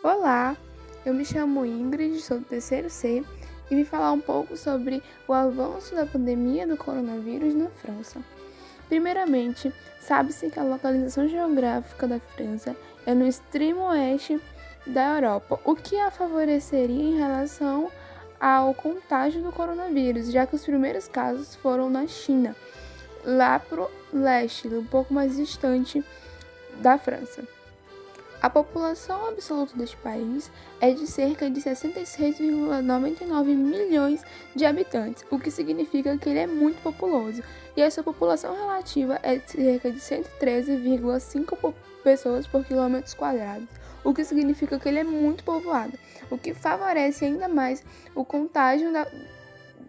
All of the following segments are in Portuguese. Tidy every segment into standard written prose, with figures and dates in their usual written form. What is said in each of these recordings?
Olá, eu me chamo Ingrid, sou do terceiro C e vim falar um pouco sobre o avanço da pandemia do coronavírus na França. Primeiramente, sabe-se que a localização geográfica da França é no extremo oeste da Europa, o que a favoreceria em relação ao contágio do coronavírus, já que os primeiros casos foram na China, lá pro leste, um pouco mais distante da França. A população absoluta deste país é de cerca de 66,99 milhões de habitantes, o que significa que ele é muito populoso, e a sua população relativa é de cerca de 113,5 pessoas por quilômetro quadrado, o que significa que ele é muito povoado, o que favorece ainda mais o contágio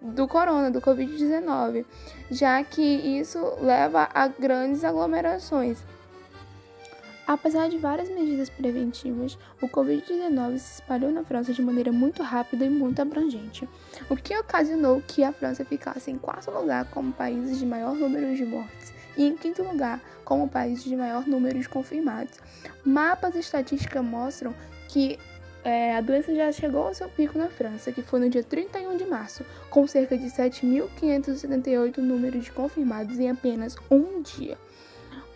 do Covid-19, já que isso leva a grandes aglomerações. Apesar de várias medidas preventivas, o Covid-19 se espalhou na França de maneira muito rápida e muito abrangente, o que ocasionou que a França ficasse em quarto lugar como país de maior número de mortes e em quinto lugar como país de maior número de confirmados. Mapas e estatísticas mostram que a doença já chegou ao seu pico na França, que foi no dia 31 de março, com cerca de 7.578 números de confirmados em apenas um dia.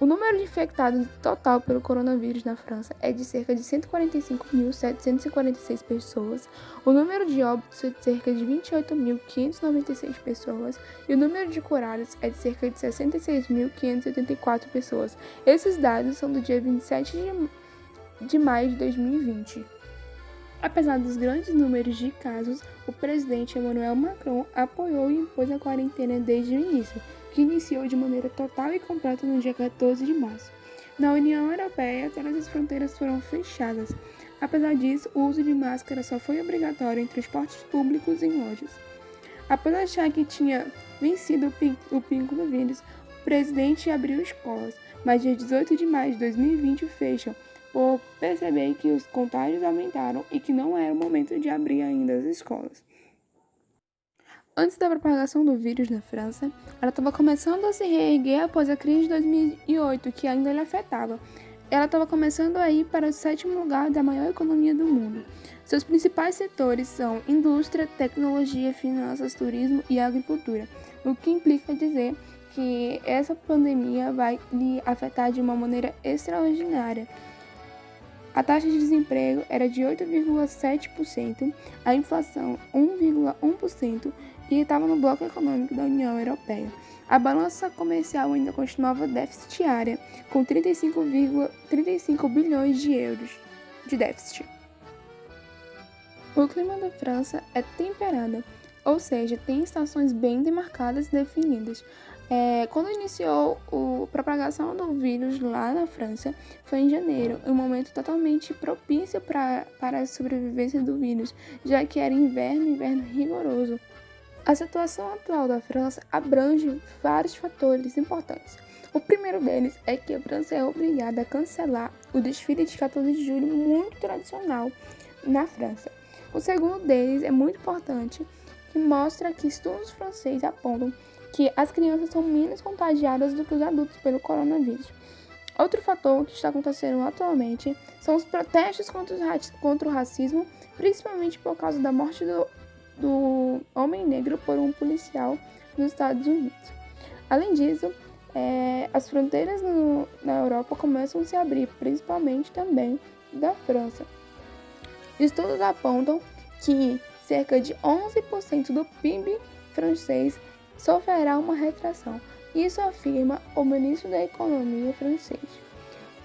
O número de infectados total pelo coronavírus na França é de cerca de 145.746 pessoas, o número de óbitos é de cerca de 28.596 pessoas e o número de curados é de cerca de 66.584 pessoas. Esses dados são do dia 27 de maio de 2020. Apesar dos grandes números de casos, o presidente Emmanuel Macron apoiou e impôs a quarentena desde o início, que iniciou de maneira total e completa no dia 14 de março. Na União Europeia, todas as fronteiras foram fechadas. Apesar disso, o uso de máscara só foi obrigatório em transportes públicos e em lojas. Após achar que tinha vencido o pico do vírus, o presidente abriu escolas, mas dia 18 de maio de 2020 fecham, por perceber que os contágios aumentaram e que não era o momento de abrir ainda as escolas. Antes da propagação do vírus na França, ela estava começando a se reerguer após a crise de 2008, que ainda lhe afetava. Ela estava começando a ir para o sétimo lugar da maior economia do mundo. Seus principais setores são indústria, tecnologia, finanças, turismo e agricultura, o que implica dizer que essa pandemia vai lhe afetar de uma maneira extraordinária. A taxa de desemprego era de 8,7%, a inflação 1,1% e estava no bloco econômico da União Europeia. A balança comercial ainda continuava deficitária, com 35 bilhões de euros de déficit. O clima da França é temperado, ou seja, tem estações bem demarcadas e definidas. Quando iniciou a propagação do vírus lá na França, foi em janeiro, um momento totalmente propício para a sobrevivência do vírus, já que era inverno rigoroso. A situação atual da França abrange vários fatores importantes. O primeiro deles é que a França é obrigada a cancelar o desfile de 14 de julho, muito tradicional na França. O segundo deles é muito importante, que mostra que estudos franceses apontam que as crianças são menos contagiadas do que os adultos pelo coronavírus. Outro fator que está acontecendo atualmente são os protestos contra o racismo, principalmente por causa da morte do homem negro por um policial nos Estados Unidos. Além disso, as fronteiras na Europa começam a se abrir, principalmente também da França. Estudos apontam que cerca de 11% do PIB francês sofrerá uma retração. Isso afirma o ministro da Economia francês.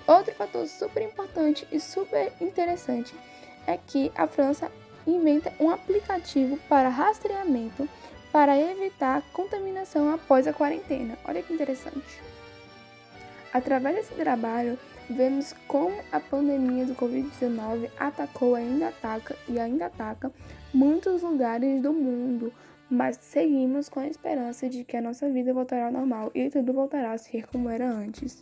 Outro fator super importante e super interessante é que a França inventa um aplicativo para rastreamento para evitar contaminação após a quarentena. Olha que interessante. Através desse trabalho, vemos como a pandemia do Covid-19 atacou ainda ataca muitos lugares do mundo, mas seguimos com a esperança de que a nossa vida voltará ao normal e tudo voltará a ser como era antes.